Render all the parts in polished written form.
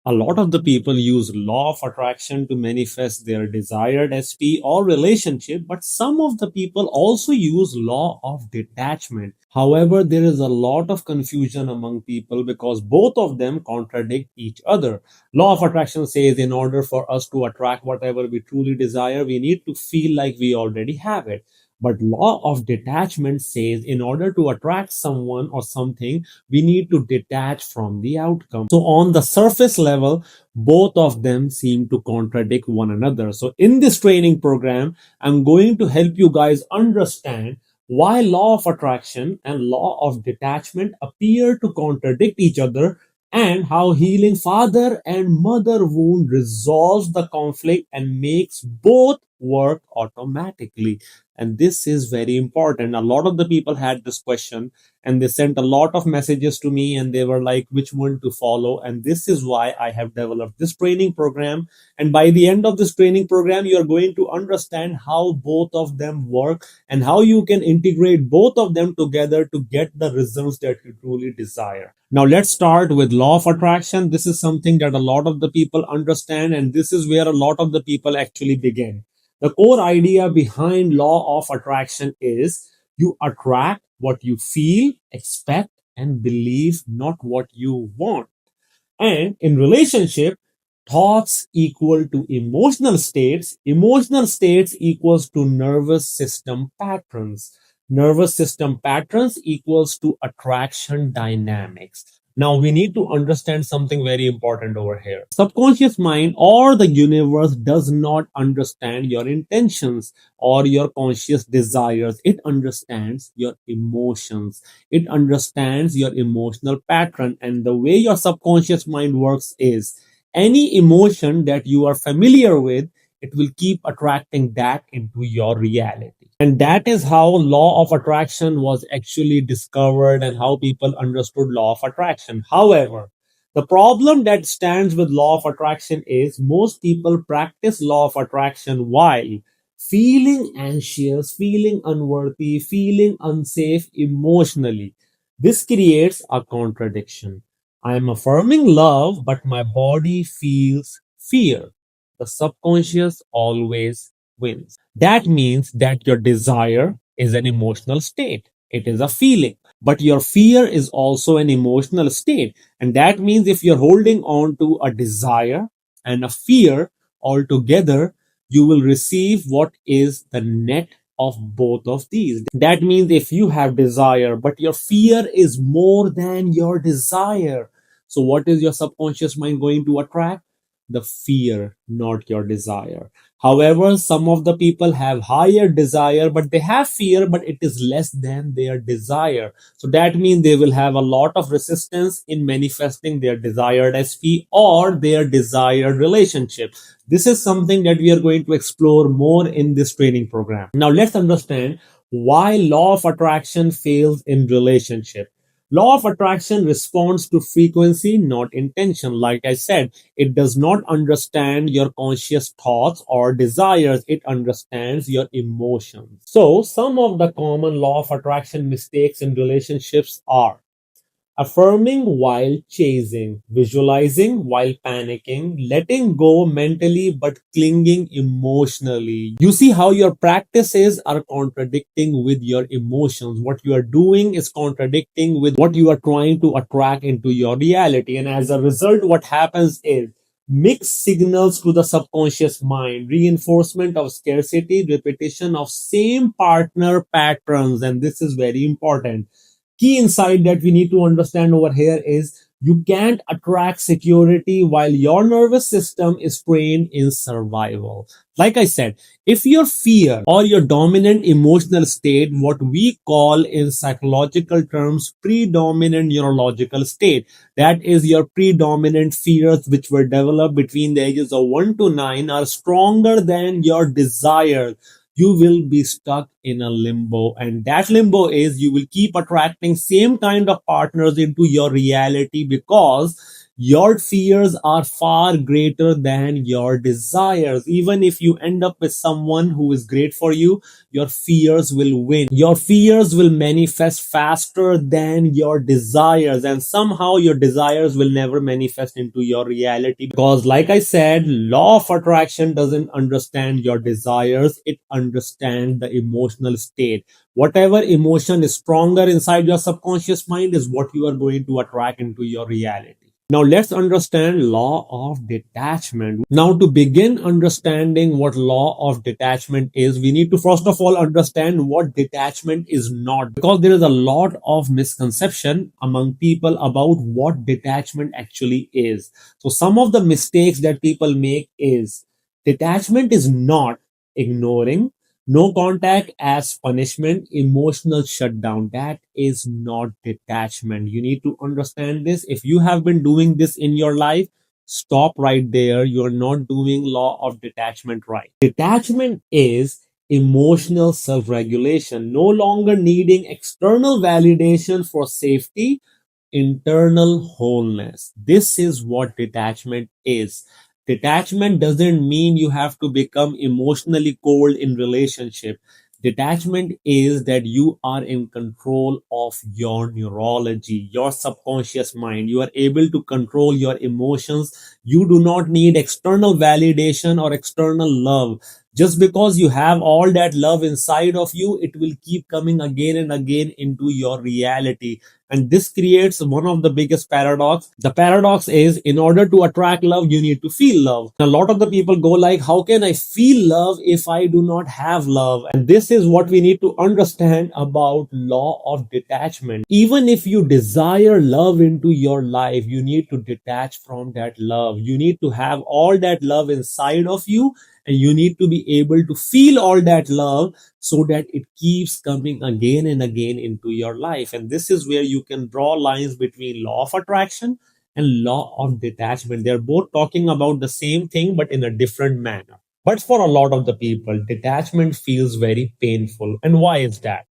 A lot of the people use law of attraction to manifest their desired SP or relationship, but some of the people also use law of detachment. However, there is a lot of confusion among people because both of them contradict each other. Law of attraction says in order for us to attract whatever we truly desire, we need to feel like we already have it. But law of detachment says in order to attract someone or something, we need to detach from the outcome. So on the surface level, both of them seem to contradict one another. So in this training program, I'm going to help you guys understand why law of attraction and law of detachment appear to contradict each other, and how healing father and mother wound resolves the conflict and makes both work automatically. And this is very important. A lot of the people had this question and they sent a lot of messages to me and they were like, which one to follow? And this is why I have developed this training program. And by the end of this training program, you are going to understand how both of them work and how you can integrate both of them together to get the results that you truly desire. Now let's start with law of attraction. This is something that a lot of the people understand, and this is where a lot of the people actually begin. The core idea behind law of attraction is you attract what you feel, expect, and believe, not what you want. And in relationship, thoughts equal to emotional states equals to nervous system patterns. Nervous system patterns equals to attraction dynamics. Now we need to understand something very important over here. Subconscious mind or the universe does not understand your intentions or your conscious desires. It understands your emotions. It understands your emotional pattern. And the way your subconscious mind works is any emotion that you are familiar with, it will keep attracting that into your reality. And that is how law of attraction was actually discovered and how people understood law of attraction. However, the problem that stands with law of attraction is most people practice law of attraction while feeling anxious, feeling unworthy, feeling unsafe emotionally. This creates a contradiction. I am affirming love, but my body feels fear. The subconscious always wins. That means that your desire is an emotional state. It is a feeling. But your fear is also an emotional state. And that means if you're holding on to a desire and a fear altogether, you will receive what is the net of both of these. That means if you have desire, but your fear is more than your desire, so what is your subconscious mind going to attract? The fear, not your desire. However, some of the people have higher desire, but they have fear, but it is less than their desire. So that means they will have a lot of resistance in manifesting their desired SP or their desired relationship. This is something that we are going to explore more in this training program. Now let's understand why law of attraction fails in relationship. Law of attraction responds to frequency, not intention. Like I said, it does not understand your conscious thoughts or desires. It understands your emotions. So some of the common law of attraction mistakes in relationships are affirming while chasing, visualizing while panicking, letting go mentally but clinging emotionally. You see how your practices are contradicting with your emotions. What you are doing is contradicting with what you are trying to attract into your reality. And as a result, what happens is mixed signals to the subconscious mind, reinforcement of scarcity, repetition of same partner patterns. And this is very important. Key insight that we need to understand over here is you can't attract security while your nervous system is trained in survival. Like I said, if your fear or your dominant emotional state, what we call in psychological terms, predominant neurological state, that is your predominant fears which were developed between the ages of 1 to 9 are stronger than your desires, you will be stuck in a limbo. And that limbo is you will keep attracting same kind of partners into your reality because Your fears are far greater than your desires. Even if you end up with someone who is great for you, your fears will win. Your fears will manifest faster than your desires, and somehow your desires will never manifest into your reality, because like I said, law of attraction doesn't understand your desires, it understands the emotional state. Whatever emotion is stronger inside your subconscious mind is what you are going to attract into your reality. Now let's understand law of detachment. Now to begin understanding what law of detachment is, we need to first of all understand what detachment is not, because there is a lot of misconception among people about what detachment actually is. So some of the mistakes that people make is detachment is not ignoring, no contact as punishment, emotional shutdown. That is not detachment. You need to understand this. If you have been doing this in your life, stop right there. You're not doing law of detachment right. Detachment is emotional self-regulation, no longer needing external validation for safety, internal wholeness. This is what detachment is. Detachment doesn't mean you have to become emotionally cold in relationship. Detachment is that you are in control of your neurology, your subconscious mind. You are able to control your emotions. You do not need external validation or external love. Just because you have all that love inside of you, it will keep coming again and again into your reality. And this creates one of the biggest paradox. The paradox is, in order to attract love, you need to feel love. A lot of the people go like, how can I feel love if I do not have love? And this is what we need to understand about law of detachment. Even if you desire love into your life, you need to detach from that love. You need to have all that love inside of you, and you need to be able to feel all that love so that it keeps coming again and again into your life. And this is where you can draw lines between law of attraction and law of detachment. They're both talking about the same thing but in a different manner. But for a lot of the people, detachment feels very painful. And why is that?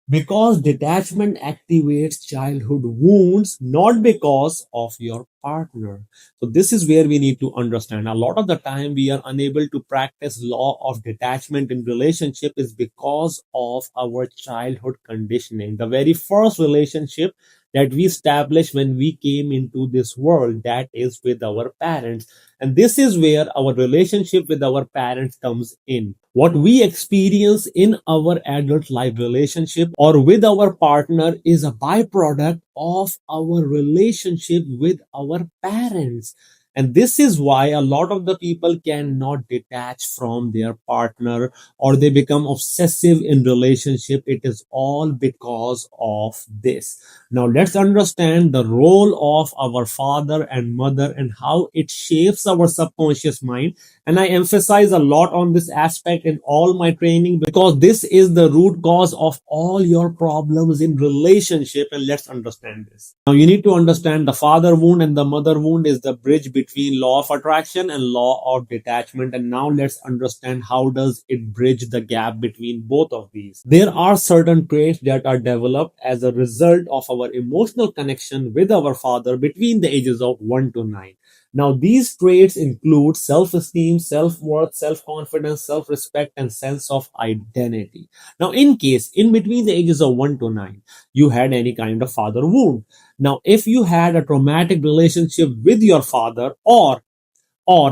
Because detachment activates childhood wounds, not because of your partner. So this is where we need to understand. A lot of the time we are unable to practice law of detachment in relationship is because of our childhood conditioning. The very first relationship that we established when we came into this world, that is with our parents. And this is where our relationship with our parents comes in. What we experience in our adult life relationship or with our partner is a byproduct of our relationship with our parents. And this is why a lot of the people cannot detach from their partner, or they become obsessive in relationship. It is all because of this. Now let's understand the role of our father and mother and how it shapes our subconscious mind. And I emphasize a lot on this aspect in all my training because this is the root cause of all your problems in relationship. And let's understand this. Now you need to understand the father wound and the mother wound is the bridge between law of attraction and law of detachment. And now let's understand how does it bridge the gap between both of these. There are certain traits that are developed as a result of our emotional connection with our father between the ages of 1 to 9. Now, these traits include self esteem, self worth, self confidence, self respect, and sense of identity. Now, in case in between the ages of 1 to 9, you had any kind of father wound. Now, if you had a traumatic relationship with your father, or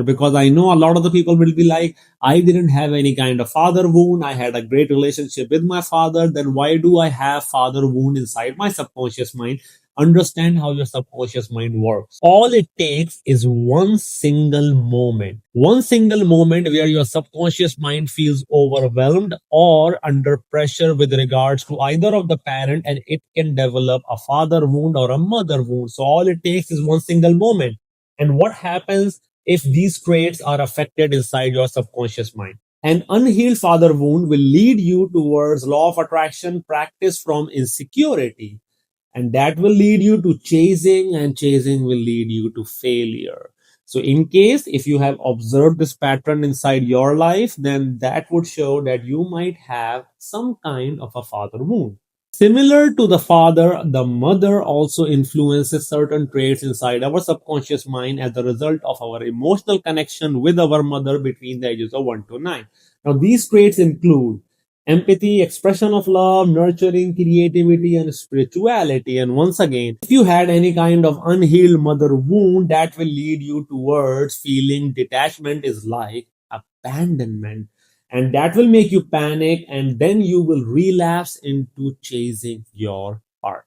because I know a lot of the people will be like, I didn't have any kind of father wound, I had a great relationship with my father, then why do I have father wound inside my subconscious mind? Understand how your subconscious mind works. All it takes is one single moment where your subconscious mind feels overwhelmed or under pressure with regards to either of the parent, and it can develop a father wound or a mother wound. So all it takes is one single moment. And what happens if these traits are affected inside your subconscious mind? An unhealed father wound will lead you towards law of attraction practice from insecurity. And that will lead you to chasing, and chasing will lead you to failure. So, in case if you have observed this pattern inside your life, then that would show that you might have some kind of a father wound. Similar to the father, the mother also influences certain traits inside our subconscious mind as a result of our emotional connection with our mother between the ages of 1 to 9. Now, these traits include empathy, expression of love, nurturing, creativity, and spirituality. And once again, if you had any kind of unhealed mother wound, that will lead you towards feeling detachment is like abandonment, and that will make you panic, and then you will relapse into chasing your heart.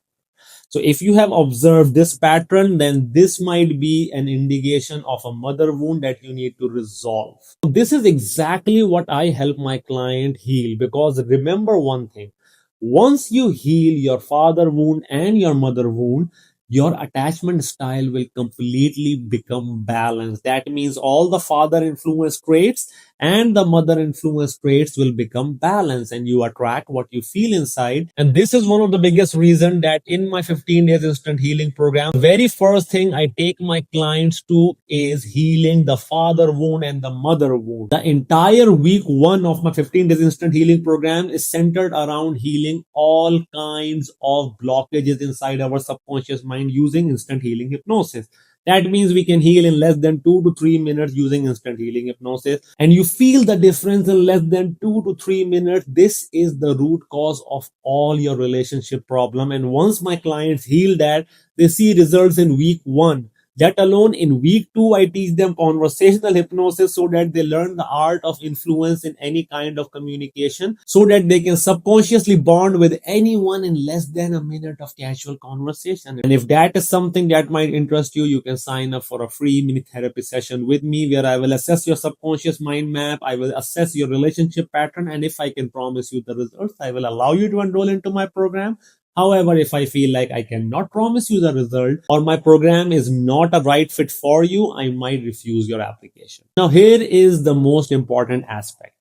So if you have observed this pattern, then this might be an indication of a mother wound that you need to resolve. This is exactly what I help my client heal, because remember one thing: once you heal your father wound and your mother wound, your attachment style will completely become balanced. That means all the father influence traits and the mother influence traits will become balanced, and you attract what you feel inside. And this is one of the biggest reason that in my 15 days instant healing program, the very first thing I take my clients to is healing the father wound and the mother wound. The entire week 1 of my 15 days instant healing program is centered around healing all kinds of blockages inside our subconscious mind using instant healing hypnosis. That means we can heal in less than 2 to 3 minutes using instant healing hypnosis. And you feel the difference in less than 2 to 3 minutes. This is the root cause of all your relationship problem. And once my clients heal that, they see results in week 1. That alone, in week 2, I teach them conversational hypnosis so that they learn the art of influence in any kind of communication so that they can subconsciously bond with anyone in less than a minute of casual conversation. And if that is something that might interest you, you can sign up for a free mini therapy session with me where I will assess your subconscious mind map, I will assess your relationship pattern, and if I can promise you the results, I will allow you to enroll into my program. However, if I feel like I cannot promise you the result or my program is not a right fit for you, I might refuse your application. Now, here is the most important aspect.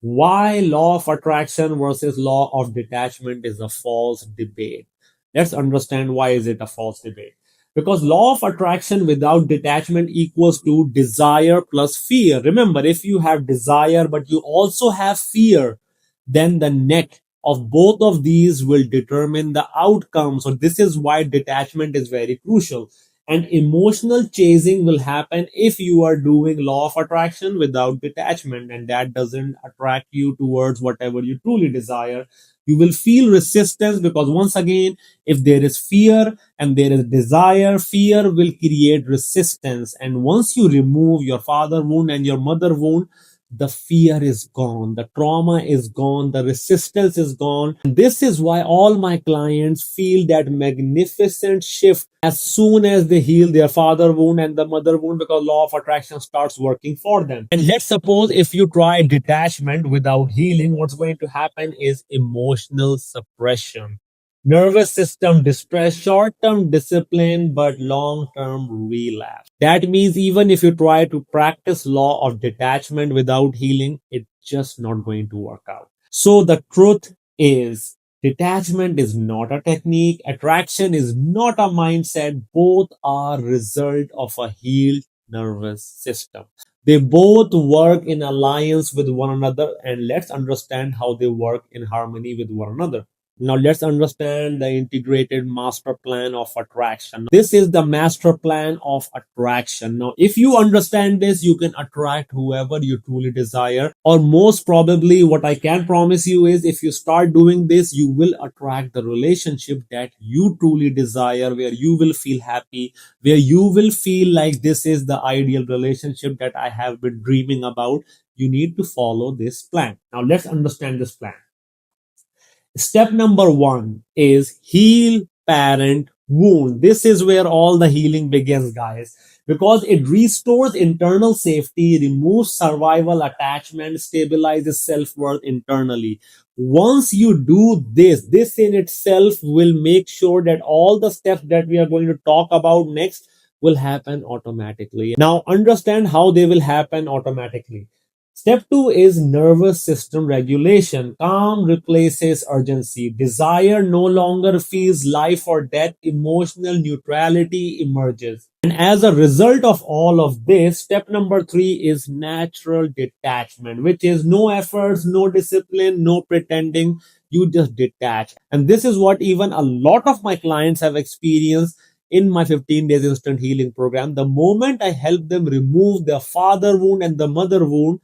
Why law of attraction versus law of detachment is a false debate. Let's understand why is it a false debate. Because law of attraction without detachment equals to desire plus fear. Remember, if you have desire but you also have fear, then the net of both of these will determine the outcome. So this is why detachment is very crucial. And emotional chasing will happen if you are doing law of attraction without detachment, and that doesn't attract you towards whatever you truly desire. You will feel resistance because once again, if there is fear and there is desire, fear will create resistance. And once you remove your father wound and your mother wound, the fear is gone, the trauma is gone, the resistance is gone. This is why all my clients feel that magnificent shift as soon as they heal their father wound and the mother wound, because law of attraction starts working for them. And let's suppose if you try detachment without healing, what's going to happen is emotional suppression, nervous system distress, short term discipline, but long term relapse. That means even if you try to practice law of detachment without healing, it's just not going to work out. So the truth is, detachment is not a technique, attraction is not a mindset. Both are result of a healed nervous system. They both work in alliance with one another, and let's understand how they work in harmony with one another. Now let's understand the integrated master plan of attraction. This is the master plan of attraction. Now, if you understand this, you can attract whoever you truly desire. Or most probably, what I can promise you is if you start doing this, you will attract the relationship that you truly desire, where you will feel happy, where you will feel like this is the ideal relationship that I have been dreaming about. You need to follow this plan. Now let's understand this plan. Step number 1 is heal parent wound. This is where all the healing begins, guys, because it restores internal safety, removes survival attachment, stabilizes self worth internally. Once you do this, this in itself will make sure that all the steps that we are going to talk about next will happen automatically. Now, understand how they will happen automatically. Step 2 is nervous system regulation. Calm replaces urgency. Desire no longer feels life or death. Emotional neutrality emerges. And as a result of all of this, step number 3 is natural detachment, which is no efforts, no discipline, no pretending. you just detach. And this is what even a lot of my clients have experienced in my 15 days instant healing program. The moment I help them remove their father wound and the mother wound,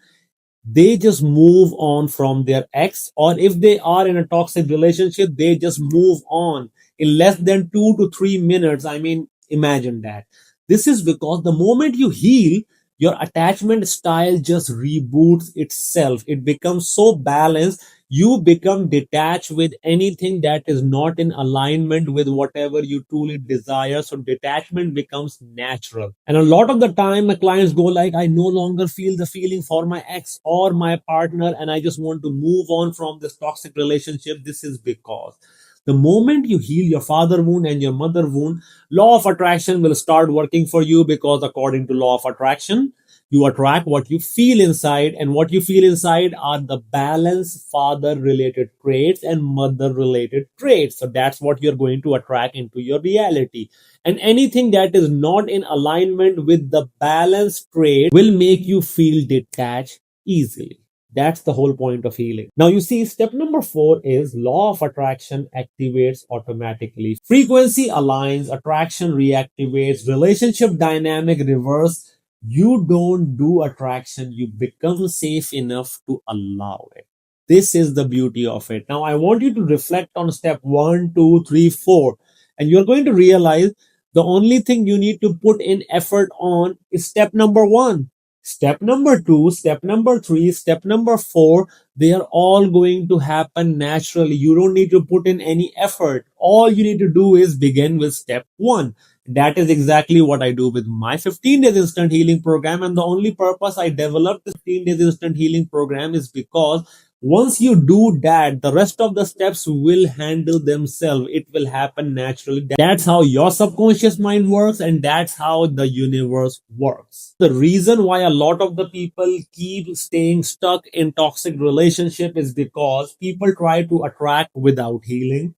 they just move on from their ex, or if they are in a toxic relationship, they just move on in less than 2 to 3 minutes. I mean, imagine that. This is because the moment you heal, your attachment style just reboots itself. It becomes so balanced. You become detached with anything that is not in alignment with whatever you truly desire. So detachment becomes natural. And a lot of the time, my clients go like, I no longer feel the feeling for my ex or my partner, and I just want to move on from this toxic relationship. This is because the moment you heal your father wound and your mother wound, law of attraction will start working for you, because according to law of attraction, you attract what you feel inside, and what you feel inside are the balanced father related traits and mother related traits. So that's what you're going to attract into your reality. And anything that is not in alignment with the balanced trait will make you feel detached easily. That's the whole point of healing. Now, you see, step number 4 is law of attraction activates automatically. Frequency aligns, attraction reactivates, relationship dynamic reverse. You don't do attraction, you become safe enough to allow it. This is the beauty of it. Now, I want you to reflect on step 1, 2, 3, 4, and you're going to realize the only thing you need to put in effort on is step number 1. Step number 2, step number 3, step number 4, they are all going to happen naturally. You don't need to put in any effort. All you need to do is begin with step 1. That is exactly what I do with my 15 days instant healing program. And the only purpose I developed this 15 days instant healing program is because once you do that, the rest of the steps will handle themselves. It will happen naturally. That's how your subconscious mind works, and that's how the universe works. The reason why a lot of the people keep staying stuck in toxic relationship is because people try to attract without healing.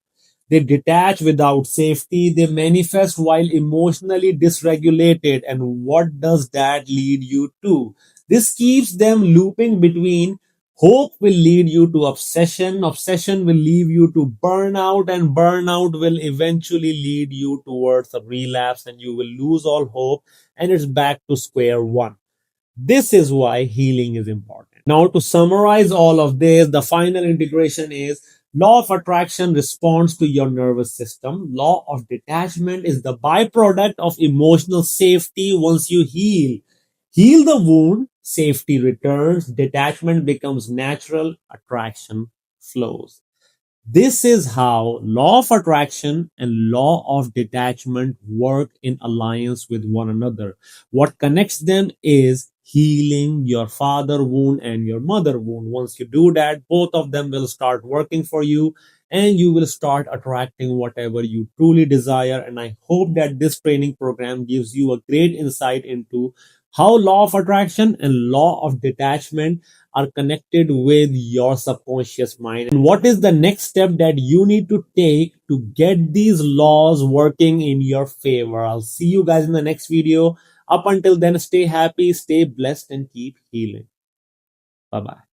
They detach without safety. They manifest while emotionally dysregulated. And what does that lead you to? This keeps them looping between hope will lead you to obsession, obsession will lead you to burnout, and burnout will eventually lead you towards a relapse, and you will lose all hope, and it's back to square one. This is why healing is important. Now, to summarize all of this, the final integration is law of attraction responds to your nervous system. Law of detachment is the byproduct of emotional safety. Once you heal the wound, safety returns, detachment becomes natural, attraction flows. This is how law of attraction and law of detachment work in alliance with one another. What connects them is healing your father wound and your mother wound. Once you do that, both of them will start working for you, and you will start attracting whatever you truly desire. And I hope that this training program gives you a great insight into how law of attraction and law of detachment are connected with your subconscious mind, and what is the next step that you need to take to get these laws working in your favor. I'll see you guys in the next video. Up until then, stay happy, stay blessed, and keep healing. Bye bye.